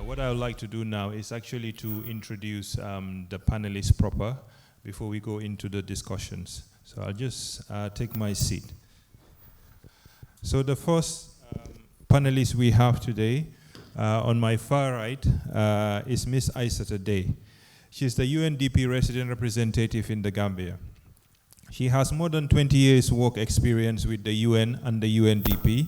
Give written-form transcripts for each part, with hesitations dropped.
What I would like to do now is actually to introduce the panelists proper before we go into the discussions. So I'll just take my seat. So the first panelist we have today on my far right is Miss Aissata Day. She's the UNDP resident representative in the Gambia. She has more than 20 years work experience with the UN and the UNDP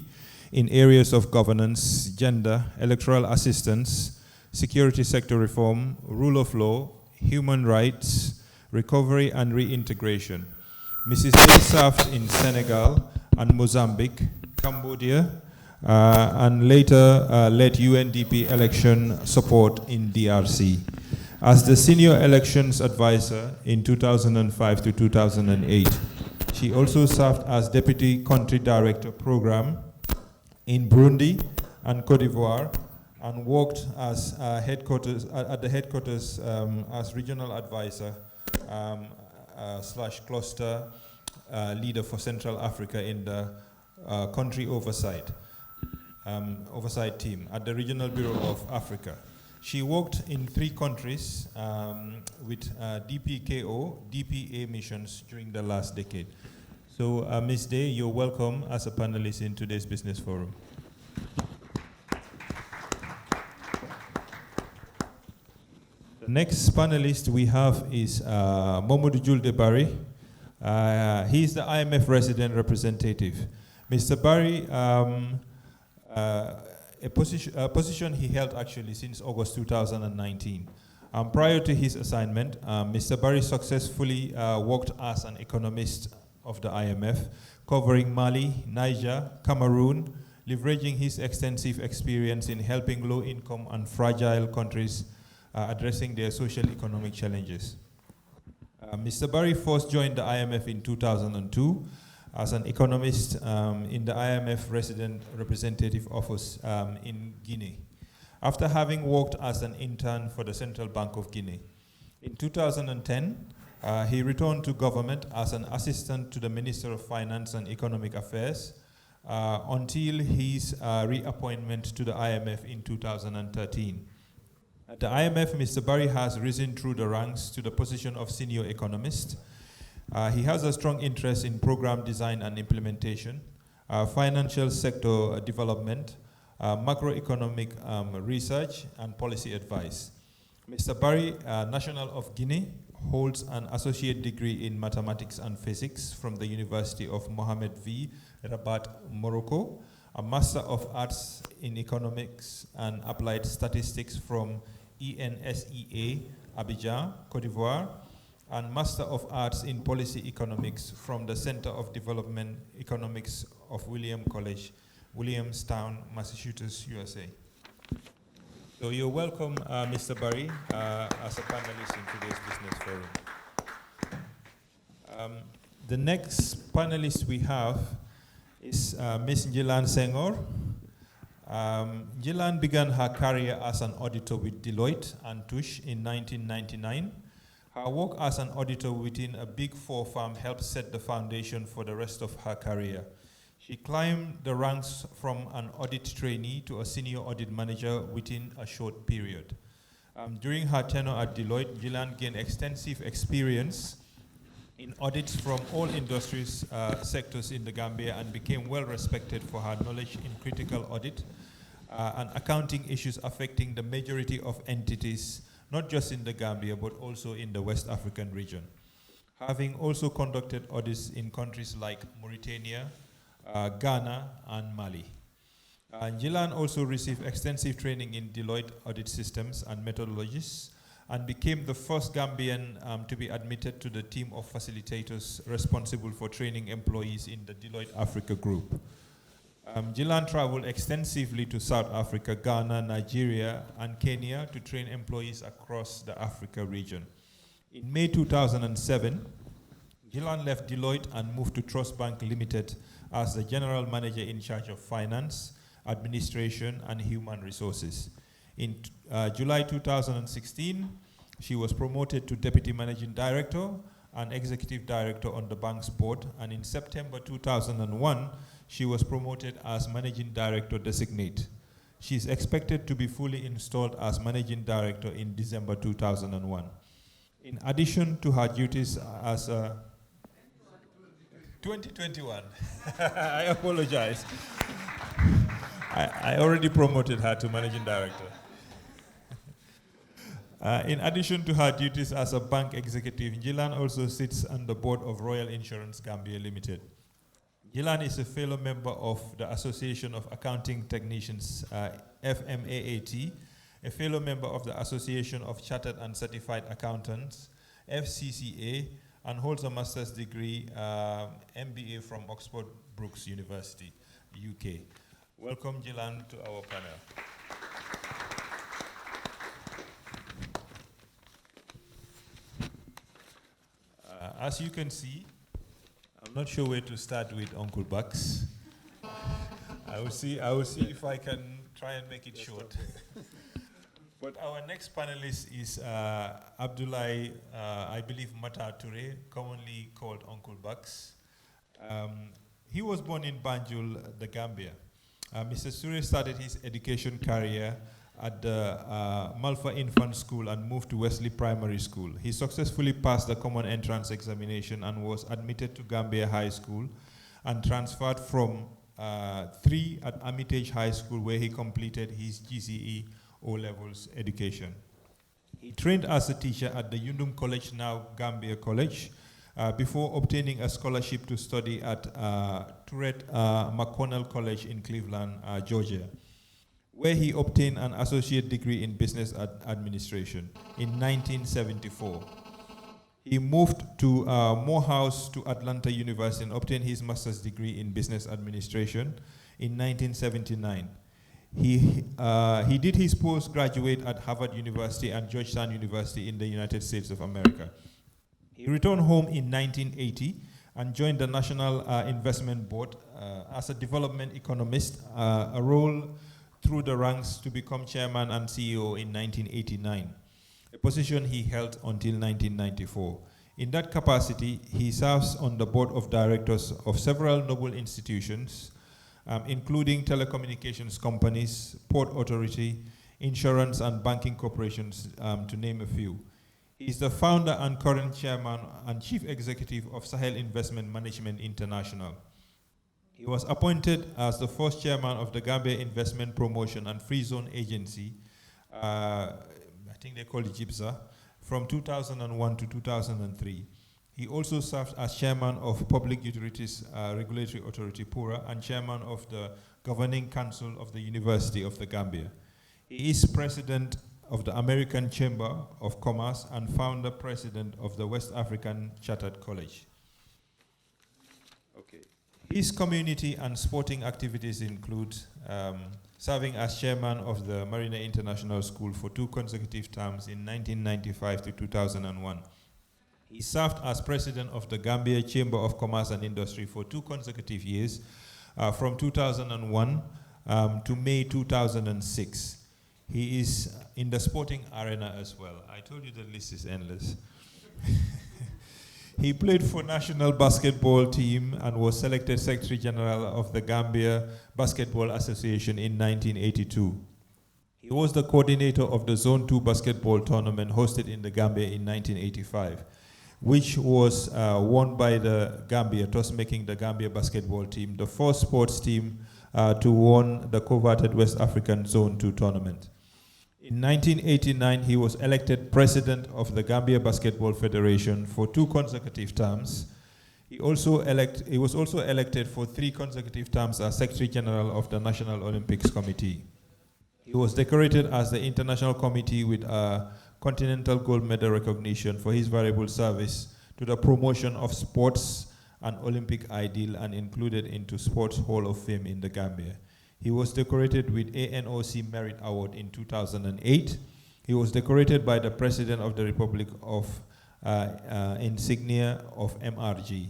in areas of governance, gender, electoral assistance, security sector reform, rule of law, human rights, recovery and reintegration. Mrs. Day served in Senegal and Mozambique, Cambodia, and later led UNDP election support in DRC. As the senior elections advisor in 2005 to 2008, she also served as deputy country director program in Burundi and Cote d'Ivoire, and worked as at the headquarters as regional advisor / cluster leader for Central Africa in the country oversight team at the Regional Bureau of Africa. She worked in 3 countries with DPKO, DPA missions during the last decade. So, Ms. Day, you're welcome as a panelist in today's Business Forum. The next panelist we have is Mohammad Julibari. He is the IMF resident representative. Mr. Barry, a position he held actually since August 2019. Prior to his assignment, Mr. Barry successfully worked as an economist of the IMF, covering Mali, Niger, Cameroon, leveraging his extensive experience in helping low-income and fragile countries addressing their social economic challenges. Mr. Barry first joined the IMF in 2002 as an economist in the IMF Resident Representative Office in Guinea, after having worked as an intern for the Central Bank of Guinea. In 2010, he returned to government as an assistant to the Minister of Finance and Economic Affairs until his reappointment to the IMF in 2013. At the IMF, Mr. Barry has risen through the ranks to the position of senior economist. He has a strong interest in program design and implementation, financial sector development, macroeconomic research, and policy advice. Mr. Barry, national of Guinea, holds an associate degree in mathematics and physics from the University of Mohammed V, Rabat, Morocco, a Master of Arts in Economics and Applied Statistics from ENSEA, Abidjan, Cote d'Ivoire, and Master of Arts in Policy Economics from the Center of Development Economics of Williams College, Williamstown, Massachusetts, USA. So you're welcome, Mr. Barry, as a panelist in today's Business Forum. The next panelist we have is Ms. Njilan Senghor. Njilan began her career as an auditor with Deloitte and Touche in 1999. Her work as an auditor within a Big Four firm helped set the foundation for the rest of her career. She climbed the ranks from an audit trainee to a senior audit manager within a short period. During her tenure at Deloitte, Njilan gained extensive experience in audits from all industries, sectors in the Gambia, and became well respected for her knowledge in critical audit and accounting issues affecting the majority of entities, not just in the Gambia, but also in the West African region. Having also conducted audits in countries like Mauritania, Ghana, and Mali. Njilan also received extensive training in Deloitte audit systems and methodologies, and became the first Gambian to be admitted to the team of facilitators responsible for training employees in the Deloitte Africa Group. Njilan traveled extensively to South Africa, Ghana, Nigeria, and Kenya to train employees across the Africa region. In May 2007, Njilan left Deloitte and moved to Trust Bank Limited as the general manager in charge of finance, administration, and human resources. In July 2016, she was promoted to deputy managing director and executive director on the bank's board, and in September 2001, she was promoted as managing director designate. She is expected to be fully installed as Managing Director in December 2001. In addition to her duties as a 2021. I apologize. I already promoted her to Managing Director. In addition to her duties as a bank executive, Gillan also sits on the board of Royal Insurance Gambia Limited. Gillan is a fellow member of the Association of Accounting Technicians, FMAAT, a fellow member of the Association of Chartered and Certified Accountants, FCCA, and holds a master's degree, MBA from Oxford Brookes University, UK. Welcome, Gillan, to our panel. As you can see, I'm not sure where to start with Uncle Bucks. I will see if I can try and make it short. But our next panelist is Abdoulaye, I believe Mata Touré, commonly called Uncle Bucks. He was born in Banjul, the Gambia. Mr. Touré started his education career at the Malfa Infant School and moved to Wesley Primary School. He successfully passed the common entrance examination and was admitted to Gambia High School and transferred from 3 at Armitage High School, where he completed his GCE O-levels education. He trained as a teacher at the Yundum College, now Gambia College, before obtaining a scholarship to study at Tourette McConnell College in Cleveland, Georgia, where he obtained an associate degree in business administration in 1974. He moved to Morehouse to Atlanta University and obtained his master's degree in business administration in 1979. He did his postgraduate at Harvard University and Georgetown University in the United States of America. He returned home in 1980 and joined the National Investment Board as a development economist, a role through the ranks to become chairman and CEO in 1989, a position he held until 1994. In that capacity, he serves on the board of directors of several noble institutions, including telecommunications companies, port authority, insurance and banking corporations, to name a few. He is the founder and current chairman and chief executive of Sahel Investment Management International. He was appointed as the first chairman of the Gambia Investment Promotion and Free Zone Agency, I think they call it GIPSA, from 2001 to 2003. He also served as chairman of Public Utilities Regulatory Authority, PURA, and chairman of the Governing Council of the University of the Gambia. He is president of the American Chamber of Commerce and founder president of the West African Chartered College. Okay. His community and sporting activities include serving as chairman of the Marina International School for 2 consecutive terms in 1995 to 2001. He served as president of the Gambia Chamber of Commerce and Industry for 2 consecutive years, from 2001 to May 2006. He is in the sporting arena as well. I told you the list is endless. He played for national basketball team and was selected Secretary General of the Gambia Basketball Association in 1982. He was the coordinator of the Zone 2 basketball tournament hosted in the Gambia in 1985, which was won by the Gambia, thus making the Gambia basketball team the first sports team to win the coveted West African Zone 2 tournament. In 1989, he was elected president of the Gambia Basketball Federation for 2 consecutive terms. He was also elected for 3 consecutive terms as Secretary General of the National Olympics Committee. He was decorated as the International Committee with a Continental Gold Medal recognition for his valuable service to the promotion of sports and Olympic ideal and included into Sports Hall of Fame in the Gambia. He was decorated with ANOC Merit Award in 2008. He was decorated by the President of the Republic of insignia of MRG.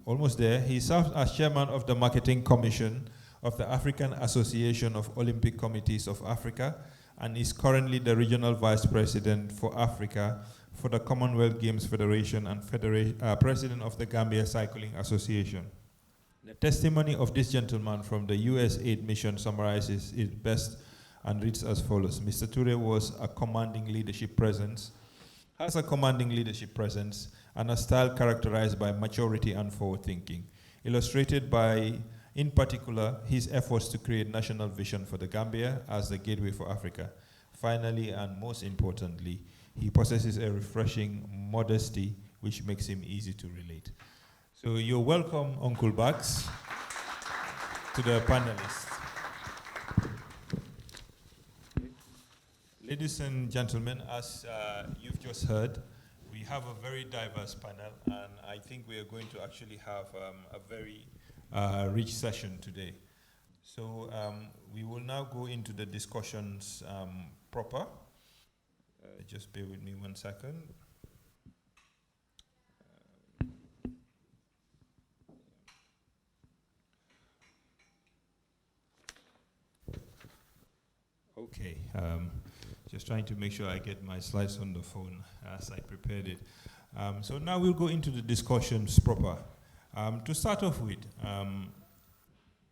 Almost there. He served as chairman of the Marketing Commission of the African Association of Olympic Committees of Africa and is currently the regional vice president for Africa for the Commonwealth Games Federation and president of the Gambia Cycling Association. The testimony of this gentleman from the US aid mission summarizes it best and reads as follows. Mr. Ture was a commanding leadership presence, has a commanding leadership presence, and a style characterized by maturity and forward thinking, illustrated by, in particular, his efforts to create national vision for the Gambia as the gateway for Africa. Finally, and most importantly, he possesses a refreshing modesty which makes him easy to relate. So you're welcome, Uncle Bax, to the panelists. Ladies and gentlemen, as you've just heard, we have a very diverse panel, and I think we are going to actually have a very rich session today. So we will now go into the discussions proper. Just bear with me 1 second. Okay, just trying to make sure I get my slides on the phone as I prepared it. So now we'll go into the discussions proper. To start off with,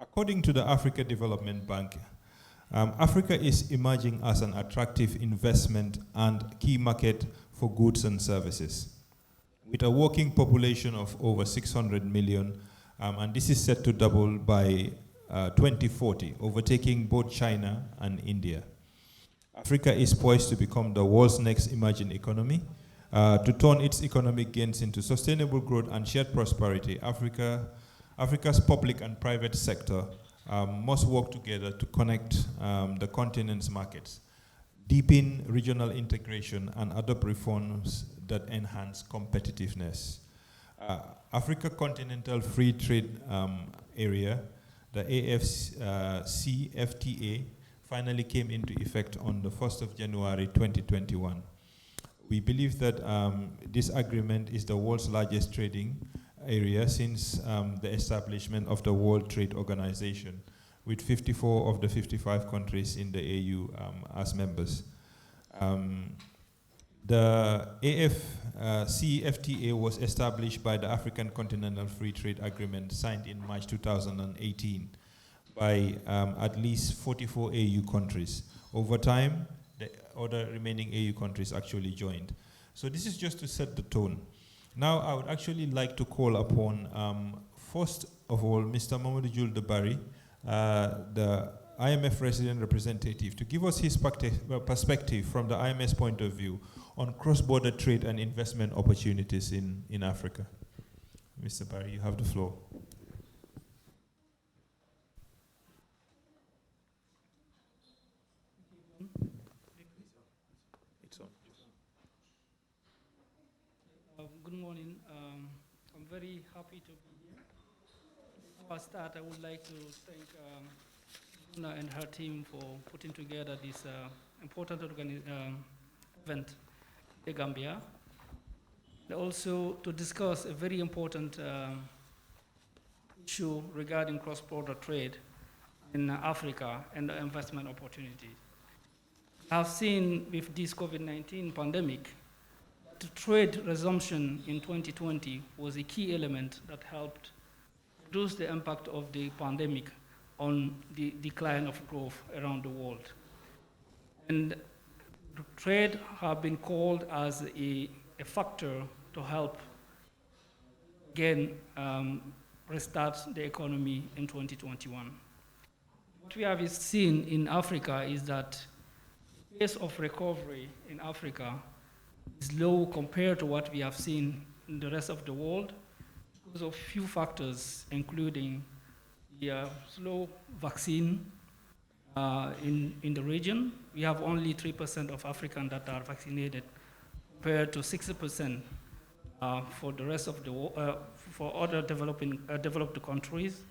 according to the Africa Development Bank, Africa is emerging as an attractive investment and key market for goods and services, with a working population of over 600 million, and this is set to double by 2040, overtaking both China and India. Africa is poised to become the world's next emerging economy. To turn its economic gains into sustainable growth and shared prosperity, Africa's public and private sector must work together to connect the continent's markets, deepen regional integration, and adopt reforms that enhance competitiveness. Africa Continental Free Trade Area, the AFCFTA, finally came into effect on the 1st of January 2021. We believe that this agreement is the world's largest trading area since the establishment of the World Trade Organization, with 54 of the 55 countries in the AU as members. The AFCFTA was established by the African Continental Free Trade Agreement signed in March 2018 by at least 44 AU countries. Over time, the other remaining AU countries actually joined. So this is just to set the tone. Now I would actually like to call upon, first of all, Mr. Mohammad Julibari, the IMF resident representative, to give us his perspective from the IMF's point of view on cross-border trade and investment opportunities in Africa. Mr. Barry, you have the floor. It's on. Good morning. I'm very happy to be here. Before I start, I would like to thank Una and her team for putting together this important event in Gambia, and also to discuss a very important issue regarding cross-border trade in Africa and the investment opportunities. I've seen with this COVID-19 pandemic, the trade resumption in 2020 was a key element that helped reduce the impact of the pandemic on the decline of growth around the world. And trade have been called as a factor to help again restart the economy in 2021. What we have seen in Africa is that the pace of recovery in Africa is low compared to what we have seen in the rest of the world because of few factors, including the slow vaccine in the region. We have only 3% of Africans that are vaccinated compared to 60% for the rest of the world, for other developed countries.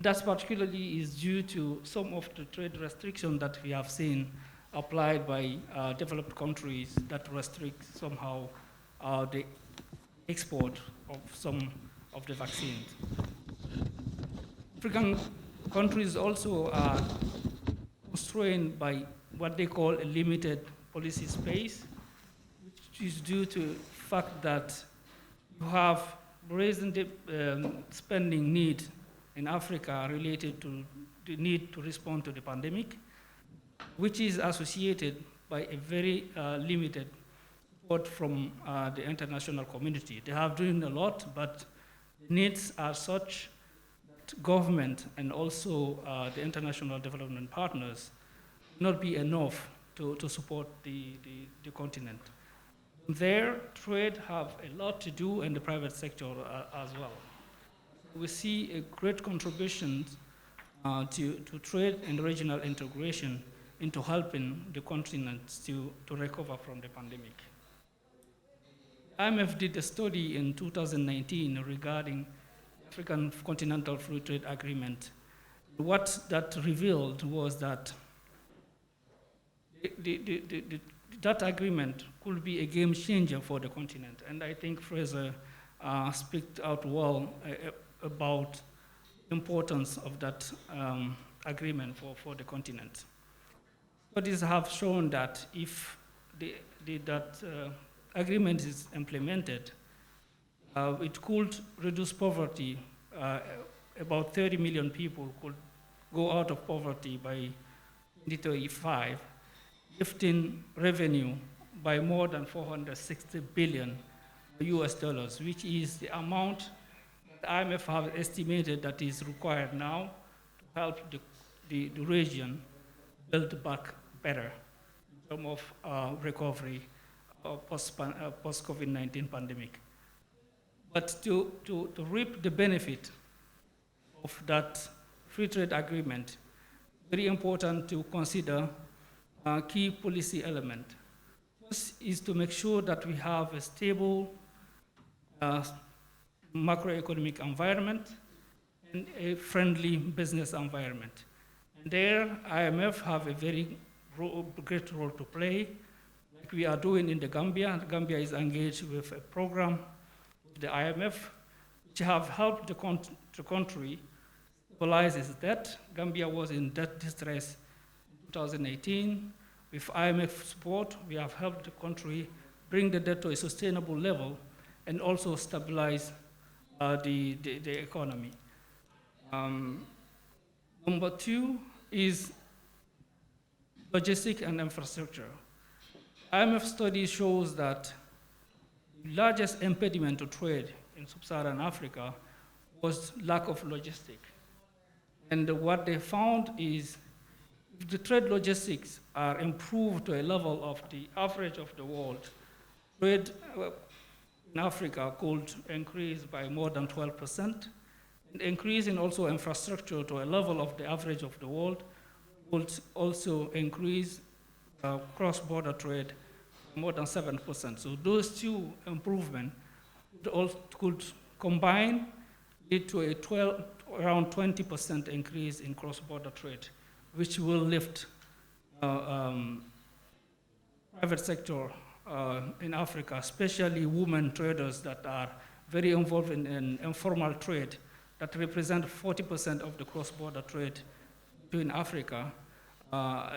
That particularly is due to some of the trade restrictions that we have seen applied by developed countries that restrict somehow the export of some of the vaccines. African countries also are constrained by what they call a limited policy space, which is due to the fact that you have raising the spending need in Africa related to the need to respond to the pandemic, which is associated by a very limited support from the international community. They have done a lot, but the needs are such that government and also the international development partners will not be enough to support the continent. There, trade have a lot to do, and the private sector as well. We see a great contribution to trade and regional integration into helping the continent to recover from the pandemic. IMF did a study in 2019 regarding African Continental Free Trade Agreement. What that revealed was that that agreement could be a game changer for the continent. And I think Fraser speaks out well about the importance of that agreement for the continent. Studies have shown that if that agreement is implemented, it could reduce poverty. About 30 million people could go out of poverty by 2035, lifting revenue by more than 460 billion US dollars, which is the amount that IMF have estimated that is required now to help the region build back better in terms of recovery post-COVID-19 pandemic. But to reap the benefit of that free trade agreement, very important to consider key policy element. First is to make sure that we have a stable macroeconomic environment and a friendly business environment. And there, IMF have a very great role to play, like we are doing in the Gambia. Gambia is engaged with a program with the IMF, which have helped the country stabilize its debt. Gambia was in debt distress in 2018. With IMF support, we have helped the country bring the debt to a sustainable level and also stabilize the economy. Number two is logistics and infrastructure. IMF study shows that the largest impediment to trade in sub-Saharan Africa was lack of logistics. And what they found is if the trade logistics are improved to a level of the average of the world, trade in Africa could increase by more than 12%. And increasing also infrastructure to a level of the average of the world would also increase cross-border trade by more than 7%. So those two improvements could combine lead to around 20% increase in cross-border trade, which will lift private sector in Africa, especially women traders that are very involved in informal trade that represent 40% of the cross-border trade between Africa,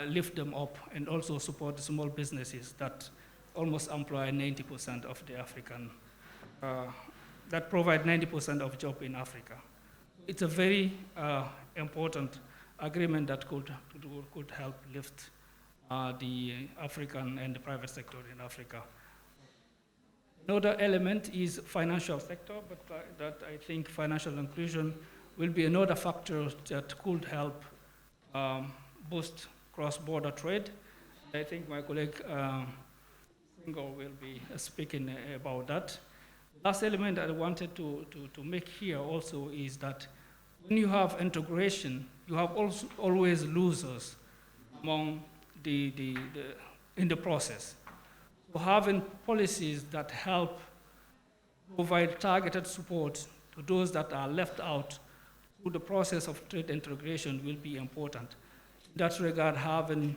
lift them up and also support the small businesses that almost employ 90% of the African, that provide 90% of jobs in Africa. It's a very important agreement that could help lift the African and the private sector in Africa. Another element is financial sector, but that I think financial inclusion will be another factor that could help boost cross-border trade. I think my colleague Singo will be speaking about that. Last element I wanted to make here also is that when you have integration, you have also always losers among in the process. So having policies that help provide targeted support to those that are left out through the process of trade integration will be important. In that regard, having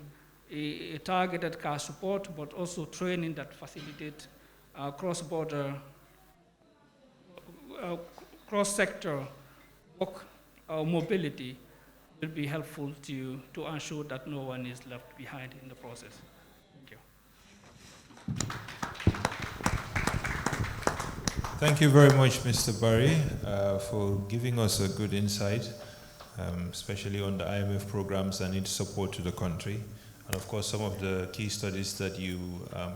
a targeted cash support, but also training that facilitate cross-border, cross-sector work mobility will be helpful to ensure that no one is left behind in the process. Thank you. Thank you very much, Mr. Barry, for giving us a good insight, especially on the IMF programs and its support to the country. And of course, some of the key studies that you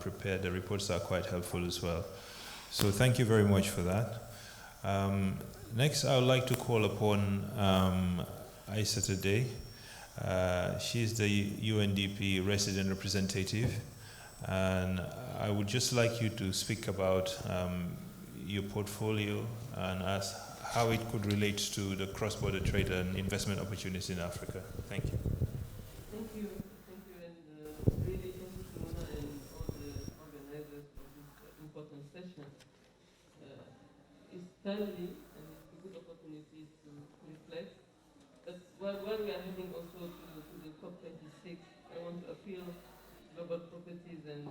prepared, the reports are quite helpful as well. So thank you very much for that. Next, I would like to call upon Aisa today. She is the UNDP resident representative, and I would just like you to speak about your portfolio and ask how it could relate to the cross-border trade and investment opportunities in Africa. Thank you. Thank you, and really thank you, Simona, and all the organizers of this important session. It's timely and it's a good opportunity to reflect. But while we are heading also to the COP26, I want to appeal Global Properties and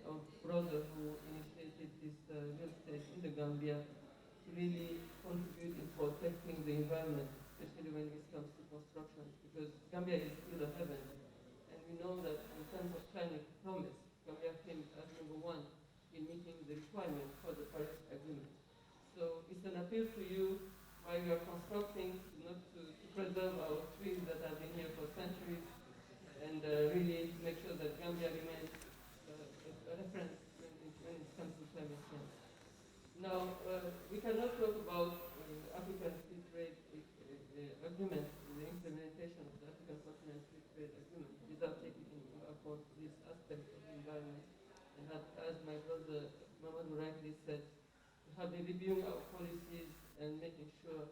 our brother who initiated this real estate in the Gambia to really contribute in protecting the environment, especially when it comes to construction, because Gambia is still a heaven. And we know that in terms of climate promise, Gambia came as number one in meeting the requirement for the Paris Agreement. So it's an appeal to you while you are constructing to preserve our trees that have been here for centuries, and really to make sure that Gambia remains a reference when it comes to climate change. Now, we cannot talk about African Free Trade Agreement, the implementation of the African Continental Free Trade Agreement, without taking into account this aspect of the environment. And that, as my brother Mohammad rightly said, we have been reviewing our policies and making sure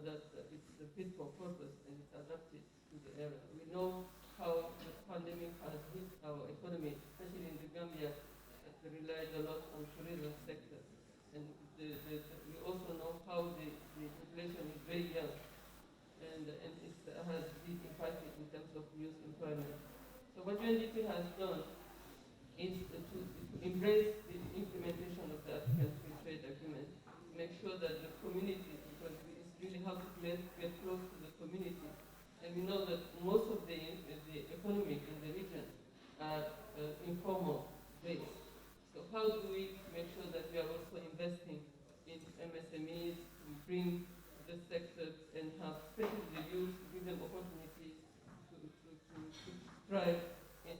that it's fit for purpose and it's adapted to the era. We know how the pandemic has hit our economy, especially in the Gambia, that relies a lot on tourism sector. And we also know how the population is very young, and it has been impacted in terms of youth employment. So what UNDP has done is to embrace the implementation of the African Free Trade Agreement, to make sure that the community, because it's really how to get close to the community. And we know that most of the economy in the region are informal based. So how do we make sure that we are also investing in MSMEs to bring the sector and have, especially the youth, give them opportunities to thrive and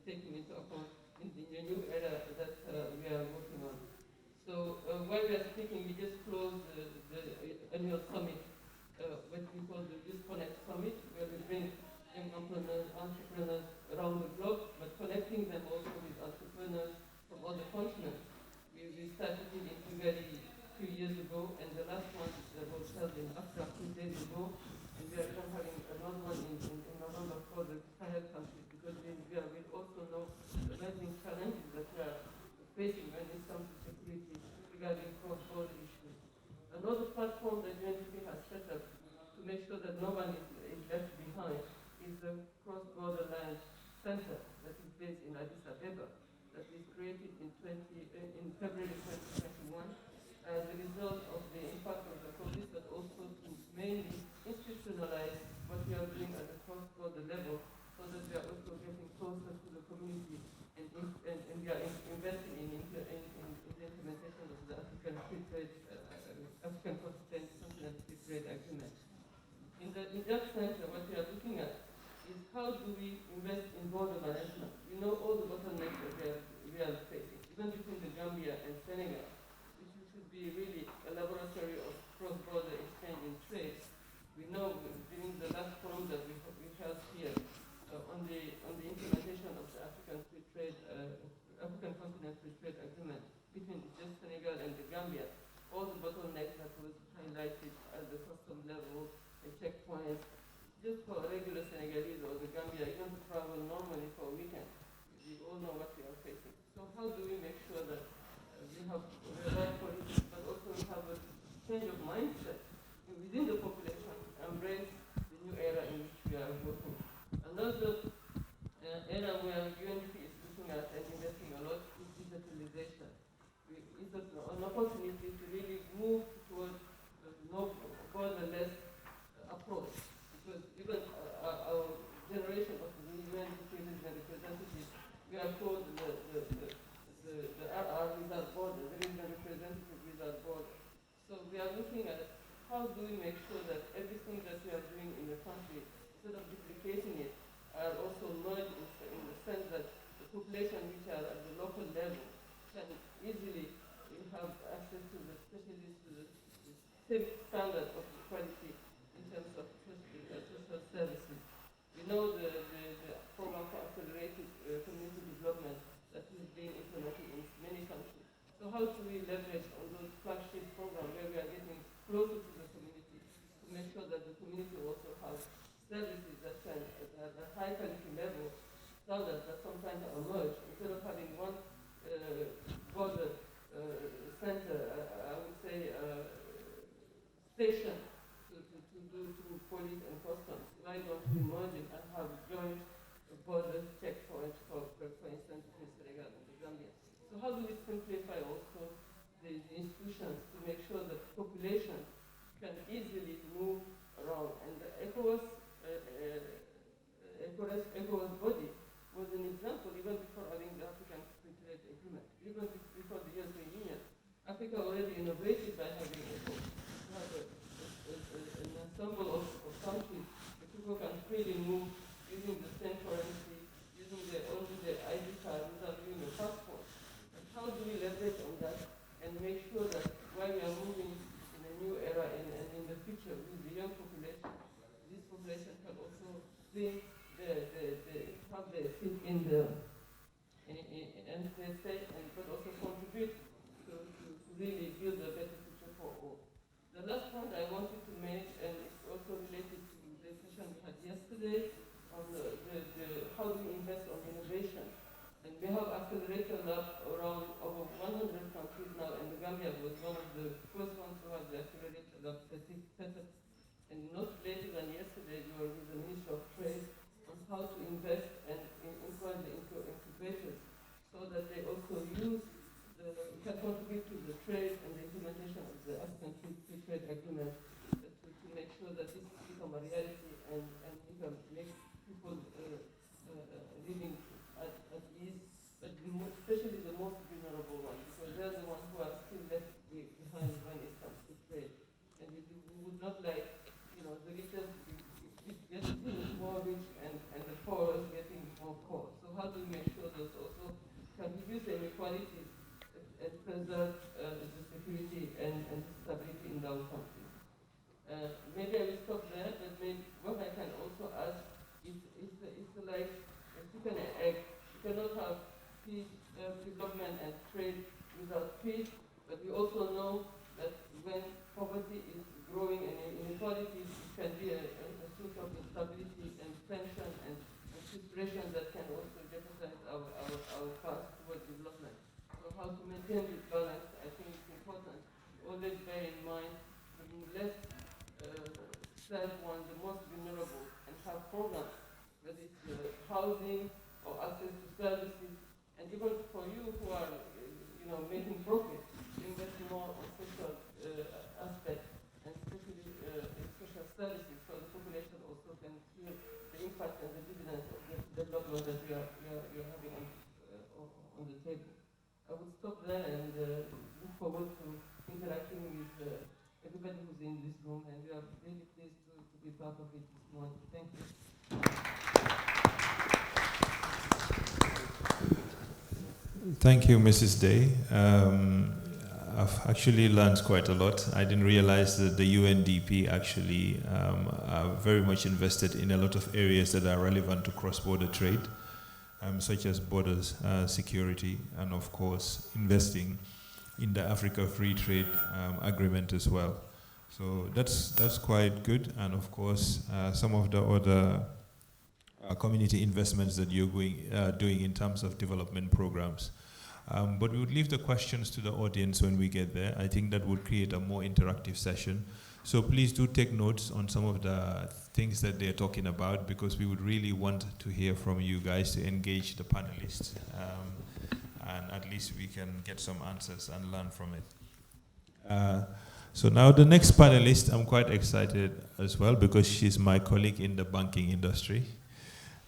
taking into account in the new era that we are working on. So while we are speaking, we just closed the annual summit, what we call the Youth Connect Summit, where we bring young entrepreneurs around the globe, but connecting them also with entrepreneurs from other continents. We started it in Hungary 2 years ago, and the last one was held in Accra 2 days ago, and we are even having another one in November for the Sahel countries, because we also know the rising challenges that we are facing when it comes to security regarding cross-border issues. Another platform that UNDP has set up to make sure that no one is left behind is the Cross-Border Land Center that is based in Addis Ababa, that is created in February 2021 as a result of the impact of the COVID, but also to mainly institutionalize what we are doing at the cross-border level, so that we are also getting closer to the community and we are investing in the implementation of the African Continental Free Trade Agreement. In that sense, what we are looking at is how do we invest in border management. We know all the bottlenecks that we are facing, even between the Gambia and Senegal, which should be really a laboratory of cross-border exchange and trade. We know during the last forum that we held here on the implementation of the African Continental Free Trade Agreement between just Senegal and the Gambia, all the bottlenecks that was highlighted at the custom level, the checkpoints, just for a regular Senegalese or the Gambia, even to travel normally for a weekend. We all know what we are facing. So how do we make sure that we have the right policies, but also we have a change of mindset within the population, embrace the new era in which we are working. Another area where UNDP is looking at and investing a lot is digitalization. It's an opportunity to really move towards no borderless approach, because even our generation of the UN representatives, we are told the RR without borders, there is a representative without borders. community also has services that can, at a high quality level, standards that sometimes emerge. Instead of having one border center, I would say, station to do to police and customs, why don't we merge it and have joint border checkpoints, for instance, in Senegal and the Gambia? So how do we simplify also the institutions to make sure that population can easily move around? And the ECOWAS body was an example even before having the African Free Trade Agreement, even before the European Union. Africa already innovated by having ECOWAS. To have an ensemble of countries that people can freely move using the same currency, using only their ID card without using a passport. And how do we leverage on that and make sure that while we are moving in a new era and in the future with the young population, this population can also bring have their feet in the state and but also contribute to really build a better future for all. The last point I wanted to make, and it's also related to the session we had yesterday on the how do we invest on innovation. And we have accelerator lab around over 100 countries now, and the Gambia was one of the first ones to have the accelerator lab set up. And not later than yesterday, we were with the Minister of Trade on how to invest and influence the incubators so that they also can contribute to the trade and the implementation of the African Free Trade Agreement to make sure that this become a reality and we can make people living at ease, but especially the most vulnerable ones, because they're the ones who are still left behind when it comes to trade. And we would not like, the richest getting more rich and the poor is getting more poor. So how do we make sure that also can reduce the inequalities and preserve the security and stability in our countries? Maybe I will stop there, but maybe what I can also ask is like a chicken and egg. You cannot have peace, development and trade without peace, but we also know that when poverty is growing and inequalities, it can be a source of instability and tension and frustration that can also jeopardize our path towards development. So how to maintain this balance, I think it's important. Always bear in mind that let's serve the most vulnerable and have programs, whether it's housing or access to services, and even for you who are making profit, invest more on social aspects and especially in social services, so the population also can feel the impact and the dividends of the development that we are having on the table. I would stop there and look forward to interacting with everybody who's in this room, and we are really pleased to be part of it this morning. Thank you. Thank you, Mrs. Day. I've actually learned quite a lot. I didn't realize that the UNDP actually are very much invested in a lot of areas that are relevant to cross-border trade, such as borders, security, and of course, investing in the Africa Free Trade Agreement as well. So that's quite good, and of course, some of the other community investments that you're doing in terms of development programs. But we would leave the questions to the audience when we get there. I think that would create a more interactive session. So please do take notes on some of the things that they're talking about, because we would really want to hear from you guys to engage the panelists. And at least we can get some answers and learn from it. So now the next panelist, I'm quite excited as well, because she's my colleague in the banking industry.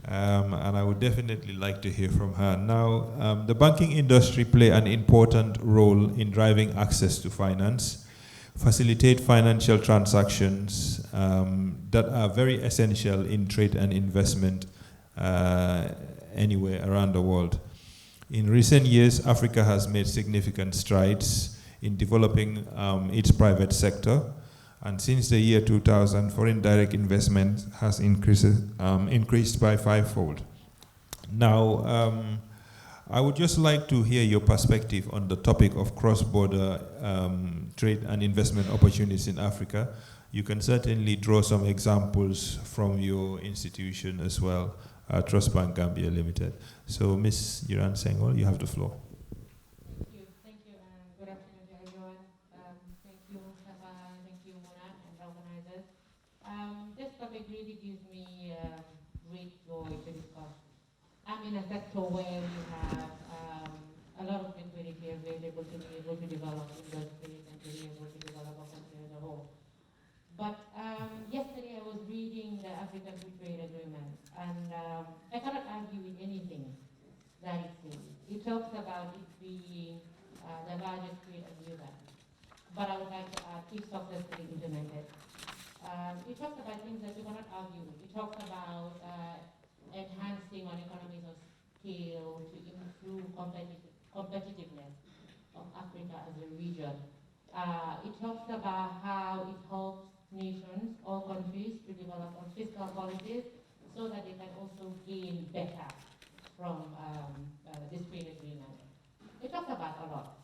And I would definitely like to hear from her. Now, the banking industry play an important role in driving access to finance, facilitate financial transactions that are very essential in trade and investment anywhere around the world. In recent years, Africa has made significant strides in developing its private sector. And since the year 2000, foreign direct investment has increased by fivefold. Now, I would just like to hear your perspective on the topic of cross-border trade and investment opportunities in Africa. You can certainly draw some examples from your institution as well, Trust Bank Gambia Limited. So Ms. Jiran Sengol, you have the floor. Thank you, and good afternoon to everyone. Thank you, Mustafa, thank you, Mona, and organizers. This topic really gives me great joy to discuss. I'm in a sector where we have a lot of liquidity available to be able to develop industries and to be able to develop a country as a whole. But yesterday I was reading the African Free Trade Agreement, and I cannot argue with anything that it says. It talks about it being the largest trade agreement, but I would like to add, if successfully implemented. It talks about things that we cannot argue with. It talks about enhancing on economies of scale to improve competitiveness of Africa as a region. It talks about how it helps nations or countries to develop on fiscal policies so that they can also gain better from this trade agreement. It talks about a lot.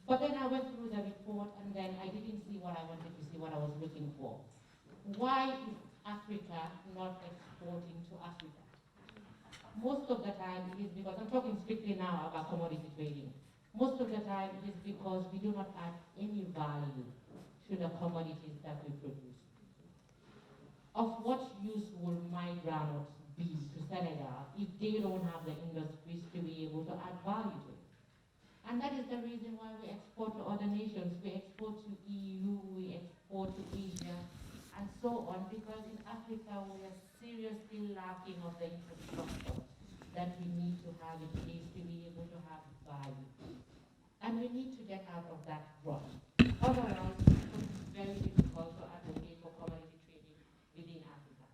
But then I went through the report and then I didn't see what I wanted to see, what I was looking for. Why is Africa not exporting to Africa? Most of the time it is because, I'm talking strictly now about commodity trading. Most of the time it is because we do not add any value to the commodities that we produce. Of what use will my groundnuts be to Senegal if they don't have the industries to be able to add value to it? And that is the reason why we export to other nations. We export to EU, we export to Asia, and so on, because in Africa we are seriously lacking of the infrastructure that we need to have in place to be able to have value. And we need to get out of that rut. Otherwise, it becomes very difficult to advocate for commodity trading within Africa.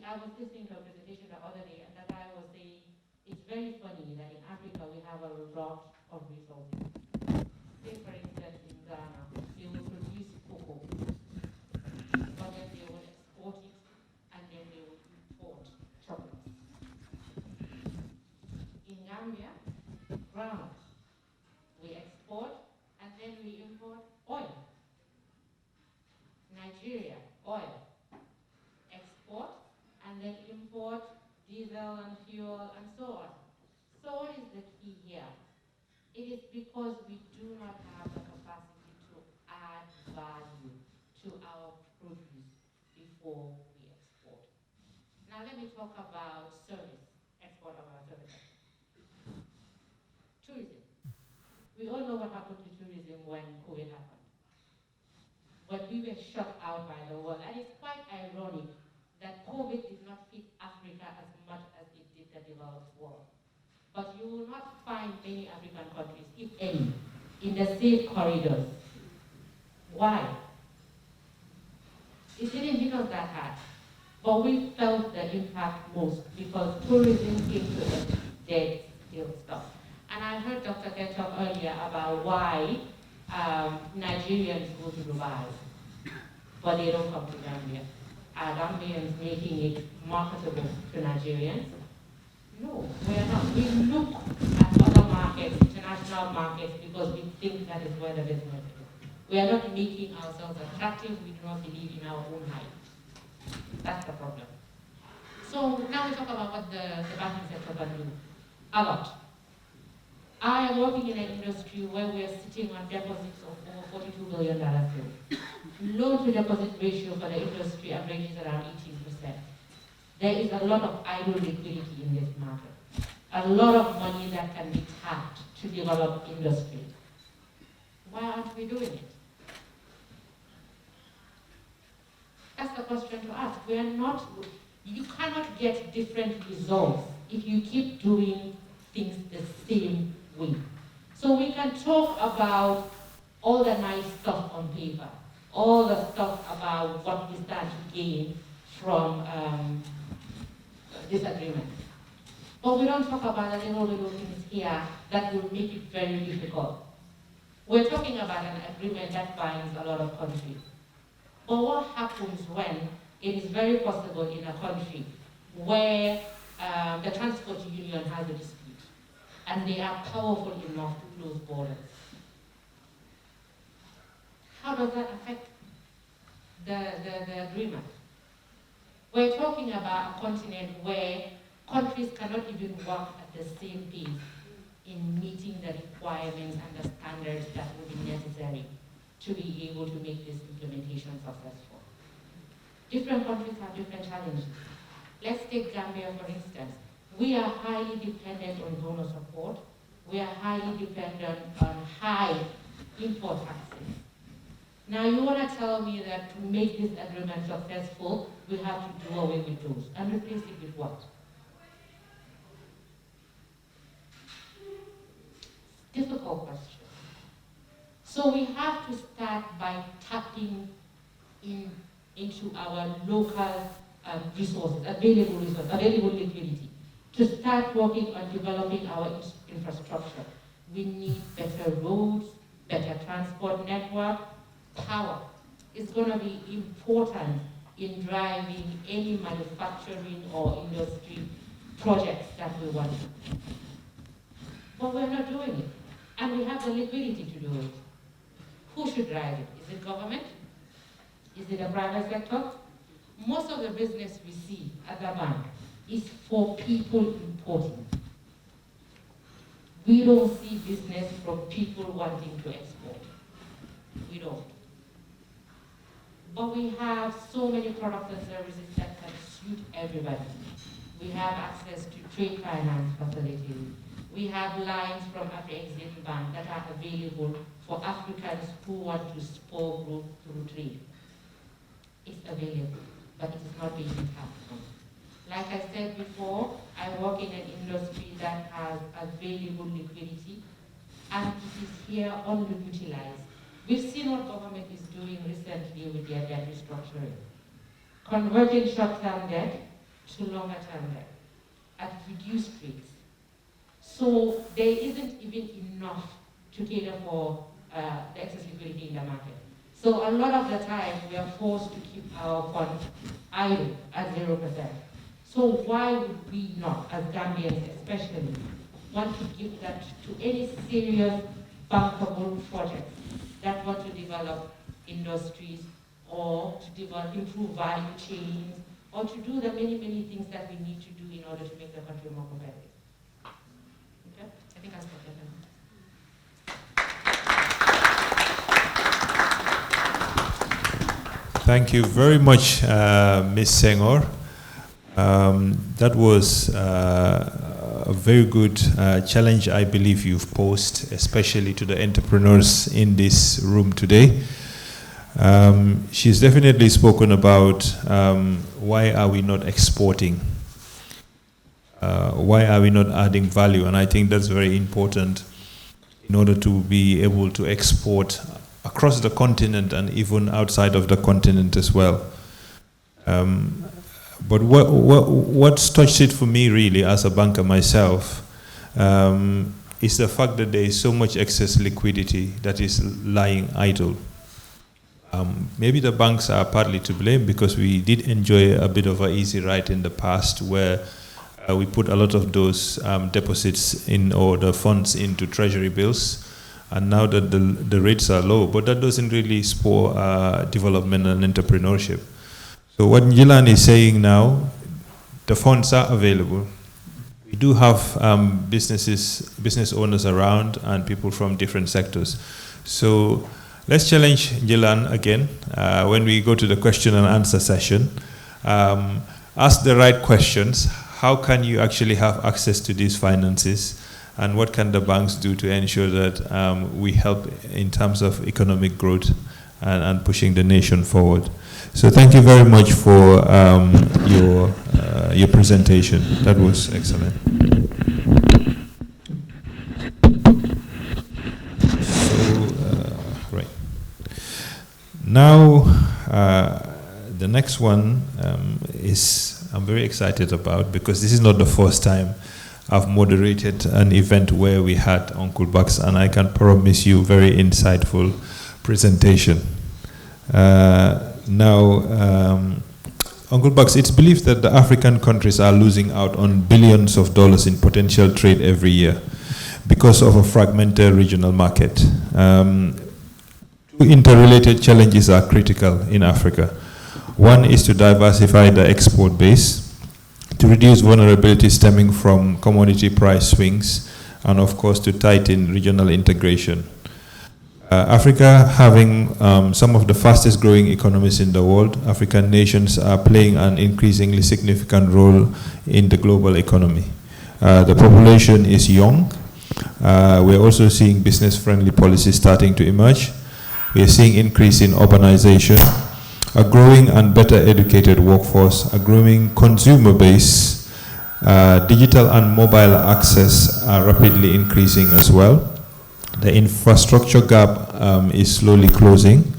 I was listening to a presentation the other day, and the guy was saying, it's very funny that in Africa we have a lot of resources. Say, for instance, in Ghana, they will produce cocoa, but then they will export it, and then they will import chocolate. In Gambia, groundnut, we export, and then we import oil. Nigeria, oil, export, and then import diesel and fuel and so on. So what is the key here? It is because we do not have the capacity to add value to our produce before we export. Now let me talk about service, export of our services. Tourism. We all know what happened to tourism when COVID happened. When we were shut out by the world, and it's quite ironic that COVID did not hit Africa as much as it did the developed world. But you will not find many African countries, if any, in the safe corridors. Why? It didn't hit us that hard. But we felt the impact most because tourism came to a dead still stop. And I heard Dr. Ken talk earlier about why Nigerians go to Dubai, but they don't come to Gambia. Are Gambians making it marketable to Nigerians? No, we are not. We look at other markets, international markets, because we think that is where the business is. We are not making ourselves attractive. We do not believe in our own hype. That's the problem. So now we talk about what the banking sector can do. A lot. I am working in an industry where we are sitting on deposits of over $42 billion. Loan to deposit ratio for the industry averages around 18%. There is a lot of idle liquidity in this market. A lot of money that can be tapped to develop industry. Why aren't we doing it? That's the question to ask. We are not, you cannot get different results if you keep doing things the same way. So we can talk about all the nice stuff on paper, all the stuff about what we stand to gain from this agreement. But we don't talk about the little things here that will make it very difficult. We're talking about an agreement that binds a lot of countries. But what happens when it is very possible in a country where the transport union has a dispute and they are powerful enough to close borders? how does that affect the agreement? We're talking about a continent where countries cannot even work at the same pace in meeting the requirements and the standards that will be necessary to be able to make this implementation successful. Different countries have different challenges. Let's take Gambia, for instance. We are highly dependent on donor support. We are highly dependent on high import taxes. Now you want to tell me that to make this agreement successful, we have to do away with those and replace it with what? Difficult question. So we have to start by tapping into our local resources, available liquidity, to start working on developing our infrastructure. We need better roads, better transport network, power. It's going to be important in driving any manufacturing or industry projects that we want. But we're not doing it. And we have the liquidity to do it. Who should drive it? Is it government? Is it the private sector? Most of the business we see at the bank is for people importing. We don't see business from people wanting to export. We don't. But we have so many products and services that can suit everybody. We have access to trade finance facilities. We have lines from Afro-Exim Bank that are available for Africans who want to spur growth through trade. It's available, but it is not being tapped on. Like I said before, I work in an industry that has available liquidity, and it is here underutilized. We've seen what government is doing recently with their debt restructuring, converting short-term debt to longer-term debt at reduced rates. So there isn't even enough to cater for the excess liquidity in the market. So a lot of the time we are forced to keep our funds idle at 0%. So why would we not, as Gambians especially, want to give that to any serious bankable projects that want to develop industries or to improve value chains or to do the many, many things that we need to do in order to make the country more competitive? Okay? I think I'll stop there. Thank you very much, Ms. Senghor. That was a very good challenge I believe you've posed, especially to the entrepreneurs in this room today. She's definitely spoken about why are we not exporting? Why are we not adding value? And I think that's very important in order to be able to export across the continent and even outside of the continent as well. But what's touched it for me really as a banker myself is the fact that there is so much excess liquidity that is lying idle. Maybe the banks are partly to blame because we did enjoy a bit of an easy ride in the past where we put a lot of those deposits in or the funds into treasury bills. And now that the rates are low, but that doesn't really spur development and entrepreneurship. So what Njilan is saying now, the funds are available. We do have business owners around and people from different sectors. So let's challenge Njilan again when we go to the question and answer session. Ask the right questions. How can you actually have access to these finances? And what can the banks do to ensure that we help in terms of economic growth and pushing the nation forward? So thank you very much for your presentation. That was excellent. So, right. Now, the next one is I'm very excited about because this is not the first time I've moderated an event where we had Uncle Bucks, and I can promise you very insightful presentation. Uncle Bucks, it's believed that the African countries are losing out on billions of dollars in potential trade every year because of a fragmented regional market. To Two interrelated challenges are critical in Africa. One is to diversify the export base, to reduce vulnerability stemming from commodity price swings, and of course to tighten regional integration. Africa, having some of the fastest growing economies in the world, African nations are playing an increasingly significant role in the global economy. The population is young. We're also seeing business-friendly policies starting to emerge. We're seeing increase in urbanization, a growing and better educated workforce, a growing consumer base, digital and mobile access are rapidly increasing as well. The infrastructure gap is slowly closing,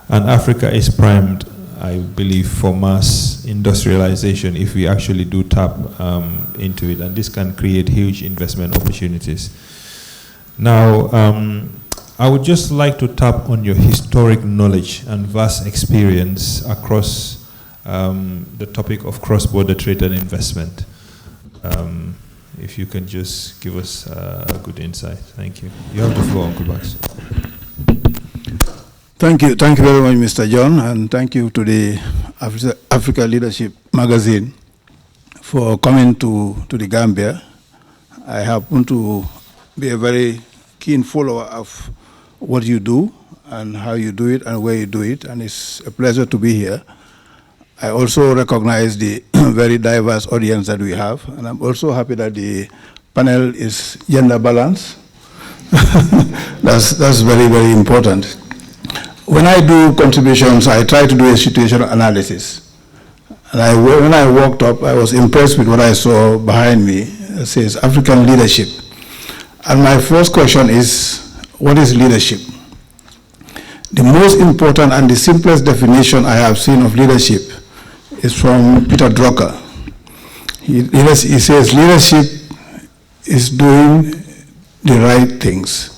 and Africa is primed, I believe, for mass industrialization if we actually do tap into it, and this can create huge investment opportunities. Now, I would just like to tap on your historic knowledge and vast experience across the topic of cross-border trade and investment. If you can just give us a good insight. Thank you. You have the floor, Uncle Bax. Thank you very much, Mr. John, and thank you to the Africa Leadership magazine for coming to the Gambia. I happen to be a very keen follower of what you do and how you do it and where you do it, and it's a pleasure to be here. I also recognize the very diverse audience that we have, and I'm also happy that the panel is gender balanced. That's very, very important. When I do contributions, I try to do a situational analysis. And when I walked up, I was impressed with what I saw behind me. It says African leadership. And my first question is, what is leadership? The most important and the simplest definition I have seen of leadership is from Peter Drucker. He says leadership is doing the right things,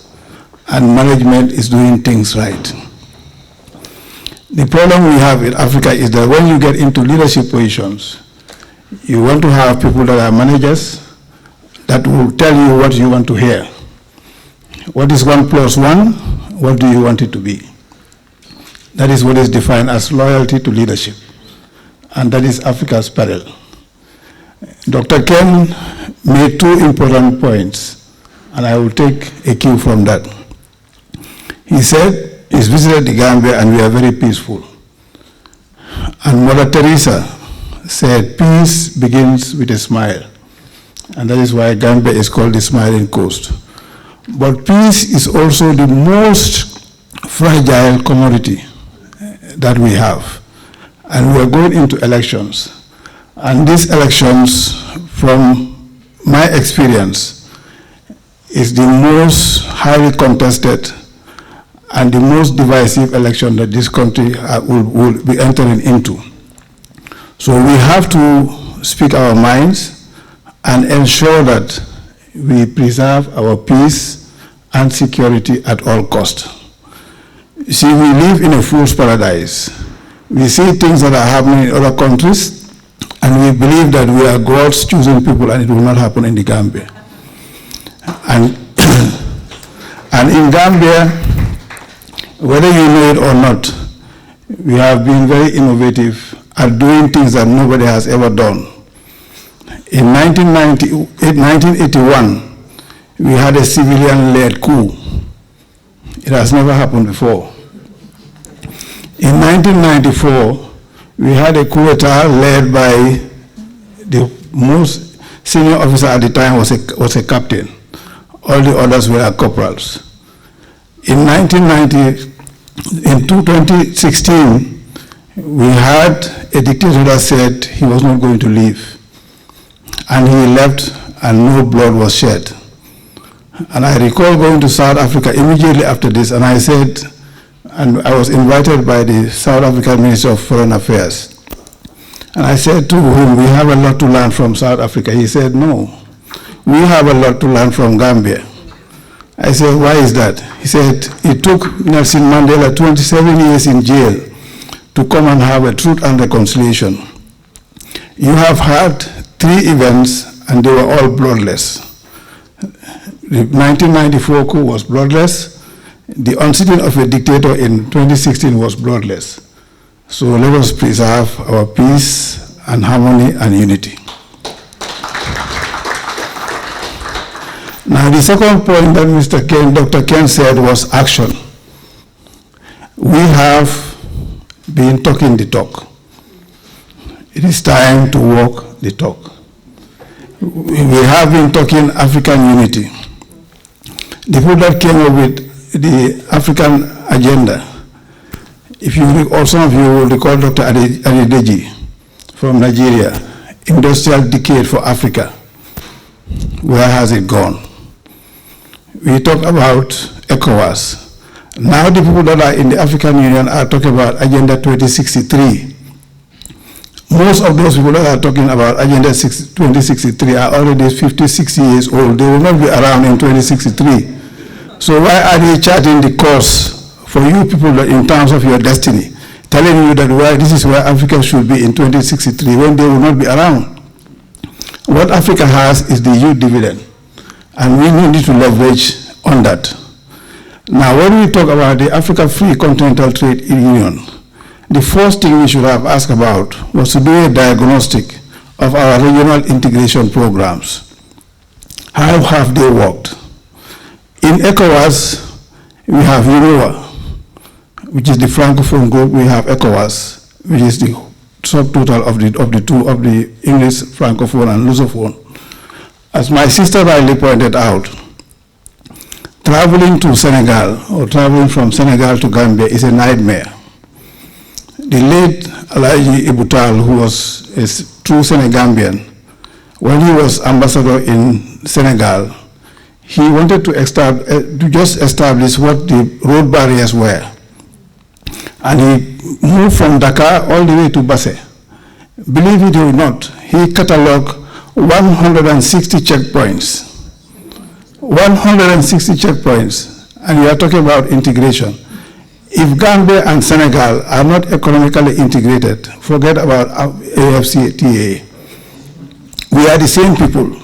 and management is doing things right. The problem we have in Africa is that when you get into leadership positions, you want to have people that are managers that will tell you what you want to hear. What is 1 + 1? What do you want it to be? That is what is defined as loyalty to leadership. And that is Africa's peril. Dr. Ken made two important points, and I will take a cue from that. He said he's visited the Gambia and we are very peaceful. And Mother Teresa said peace begins with a smile. And that is why Gambia is called the Smiling Coast. But peace is also the most fragile commodity that we have. And we are going into elections. And these elections, from my experience, is the most highly contested and the most divisive election that this country will be entering into. So we have to speak our minds and ensure that we preserve our peace and security at all costs. You see, we live in a fool's paradise. We see things that are happening in other countries, and we believe that we are God's chosen people, and it will not happen in the Gambia. And in Gambia, whether you know it or not, we have been very innovative at doing things that nobody has ever done. In 1981, we had a civilian-led coup. It has never happened before. In 1994, we had a coup d'etat led by the most senior officer at the time was a captain. All the others were corporals. In 2016, we had a dictator that said he was not going to leave. And he left and no blood was shed. And I recall going to South Africa immediately after this, and I said, and I was invited by the South African Minister of Foreign Affairs. And I said to him, we have a lot to learn from South Africa. He said, no, we have a lot to learn from Gambia. I said, why is that? He said, it took Nelson Mandela 27 years in jail to come and have a truth and reconciliation. You have had 3 events and they were all bloodless. The 1994 coup was bloodless. The unseating of a dictator in 2016 was bloodless. So let us preserve our peace and harmony and unity. Now, the second point that Dr. Ken said was action. We have been talking the talk. It is time to walk the talk. We have been talking African unity. The people that came up with the African agenda, if you recall, some of you will recall Dr. Adedeji from Nigeria, Industrial Decade for Africa. Where has it gone? We talk about ECOWAS. Now the people that are in the African Union are talking about Agenda 2063. Most of those people that are talking about Agenda 2063 are already 50, 60 years old. They will not be around in 2063. So why are they charting the course for you people in terms of your destiny, telling you that this is where Africa should be in 2063 when they will not be around? What Africa has is the youth dividend, and we need to leverage on that. Now, when we talk about the Africa Free Continental Trade Union, the first thing we should have asked about was to do a diagnostic of our regional integration programs. How have they worked? In ECOWAS, we have UNOWA, which is the Francophone group. We have ECOWAS, which is the subtotal of the English Francophone and Lusophone. As my sister rightly pointed out, traveling to Senegal or traveling from Senegal to Gambia is a nightmare. The late Alaji Ibutal, who was a true Senegambian, when he was ambassador in Senegal, he wanted to just establish what the road barriers were. And he moved from Dakar all the way to Basse. Believe it or not, he cataloged 160 checkpoints. 160 checkpoints, and we are talking about integration. If Gambia and Senegal are not economically integrated, forget about AFCTA. We are the same people,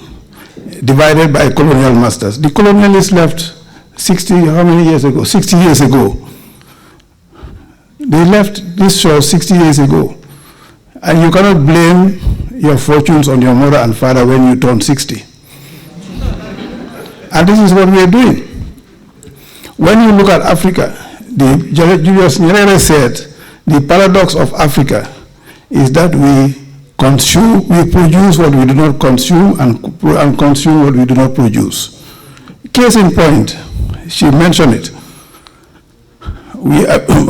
divided by colonial masters. The colonialists left 60 years ago. They left this shore 60 years ago. And you cannot blame your fortunes on your mother and father when you turn 60. And this is what we are doing. When you look at Africa, Julius Nyerere said, the paradox of Africa is that we produce what we do not consume and consume what we do not produce. Case in point, she mentioned it.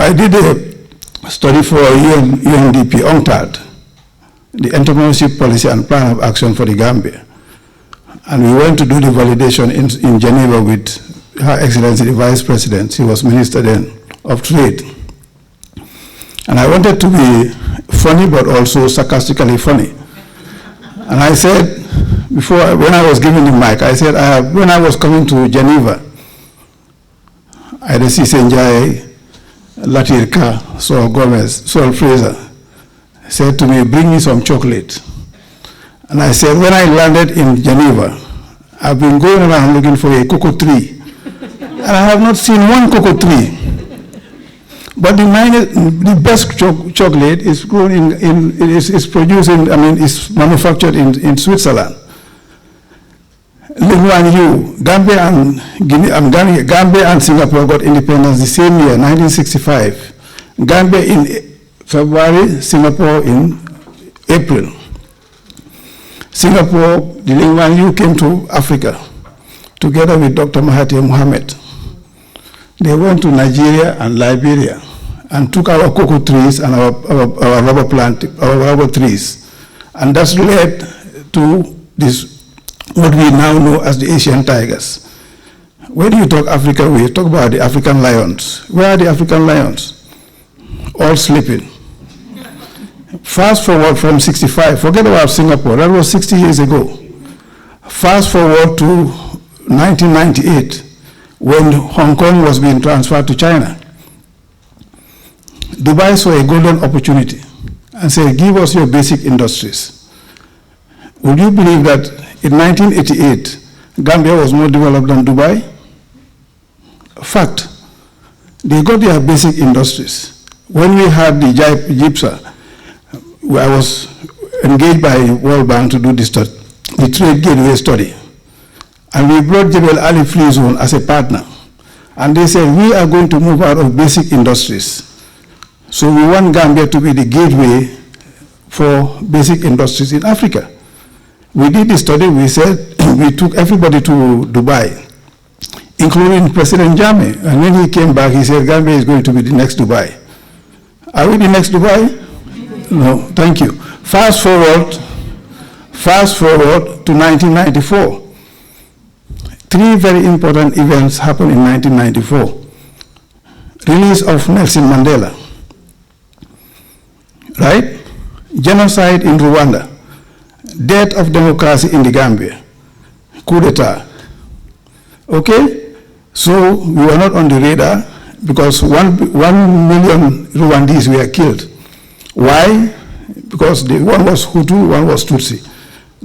I did a study for UNDP, UNCTAD, the Entrepreneurship Policy and Plan of Action for the Gambia. And we went to do the validation in Geneva with Her Excellency the Vice President. He was Minister then of Trade. And I wanted to be funny, but also sarcastically funny. And I said, when I was giving the mic, I said, when I was coming to Geneva, I had see Senjai, Latirka, Sol Gomez, Sol Fraser, said to me, bring me some chocolate. And I said, when I landed in Geneva, I've been going around looking for a cocoa tree. And I have not seen one cocoa tree. But the best chocolate is grown is manufactured in Switzerland. Gambia and Singapore got independence the same year, 1965. Gambia in February, Singapore in April. Singapore, the Lingwan Yu came to Africa together with Dr. Mahathir Mohamad. They went to Nigeria and Liberia and took our cocoa trees and our rubber trees. And that's led to this, what we now know as the Asian tigers. When you talk Africa, we talk about the African lions. Where are the African lions? All sleeping. Fast forward from 65, forget about Singapore, that was 60 years ago. Fast forward to 1998, when Hong Kong was being transferred to China. Dubai saw a golden opportunity and said, give us your basic industries. Would you believe that in 1988, Gambia was more developed than Dubai? Fact. They got their basic industries. When we had the GIPSA, I was engaged by World Bank to do the trade gateway study. And we brought Jebel Ali Free Zone as a partner. And they said, we are going to move out of basic industries. So we want Gambia to be the gateway for basic industries in Africa. We did the study, we said, we took everybody to Dubai, including President Jammeh. And when he came back, he said, Gambia is going to be the next Dubai. Are we the next Dubai? No, thank you. Fast forward to 1994. Three very important events happened in 1994. Release of Nelson Mandela, right? Genocide in Rwanda, death of democracy in the Gambia, coup d'etat. Okay? So we were not on the radar because 1 million Rwandese were killed. Why? Because one was Hutu, one was Tutsi.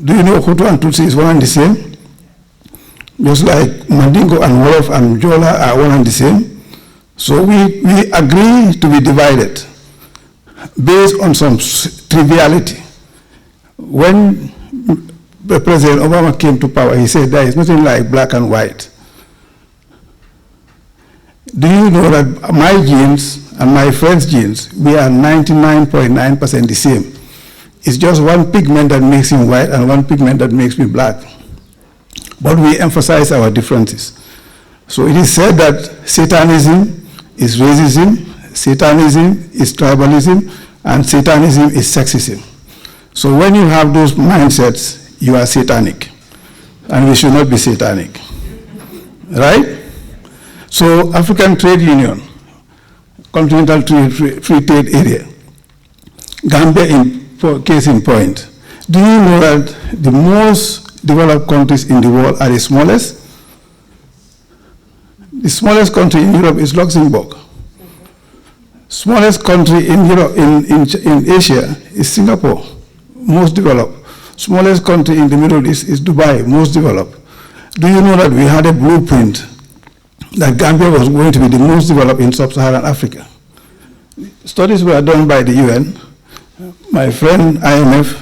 Do you know Hutu and Tutsi is one and the same? Just like Mandingo and Wolof and Jola are one and the same. So we agree to be divided based on some triviality. When President Obama came to power, he said there is nothing like black and white. Do you know that my genes and my friend's genes, we are 99.9% the same. It's just one pigment that makes him white and one pigment that makes me black. But we emphasize our differences. So it is said that Satanism is racism, Satanism is tribalism, and Satanism is sexism. So when you have those mindsets, you are satanic. And we should not be satanic. Right? So African Trade Union, Continental Free Trade Area, Gambia case in point. Do you know that the most developed countries in the world are the smallest? The smallest country in Europe is Luxembourg. Smallest country in Europe, in Asia is Singapore, most developed. Smallest country in the Middle East is Dubai, most developed. Do you know that we had a blueprint that Gambia was going to be the most developed in sub-Saharan Africa? Studies were done by the UN. My friend IMF,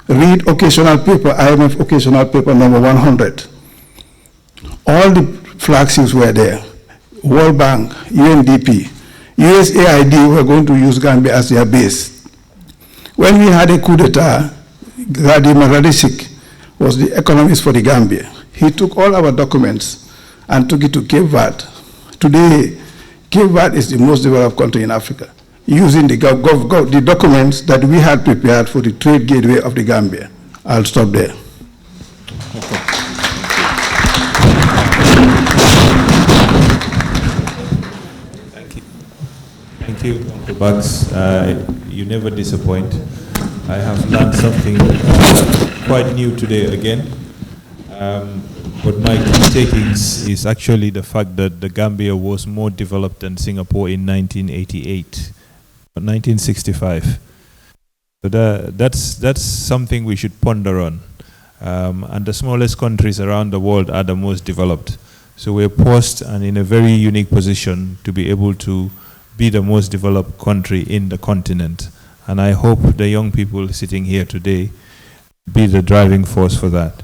read occasional paper, IMF occasional paper number 100. All the flagships were there. World Bank, UNDP, USAID were going to use Gambia as their base. When we had a coup d'etat, Gadi Maradisik was the economist for the Gambia. He took all our documents and took it to Cape Verde. Today, Cape Verde is the most developed country in Africa, using the documents that we had prepared for the trade gateway of the Gambia. I'll stop there. Thank you, Dr. Bugs. You never disappoint. I have learned something quite new today again. But my key takings is actually the fact that the Gambia was more developed than Singapore in 1988, 1965. So that's something we should ponder on. And the smallest countries around the world are the most developed. So we're poised and in a very unique position to be able to be the most developed country in the continent. And I hope the young people sitting here today be the driving force for that.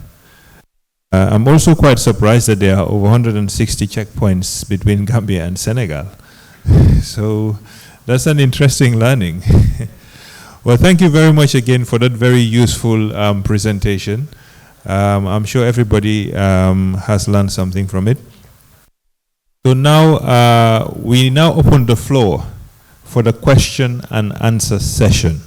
I'm also quite surprised that there are over 160 checkpoints between Gambia and Senegal. So that's an interesting learning. Well, thank you very much again for that very useful presentation. I'm sure everybody has learned something from it. So now we open the floor for the question and answer session.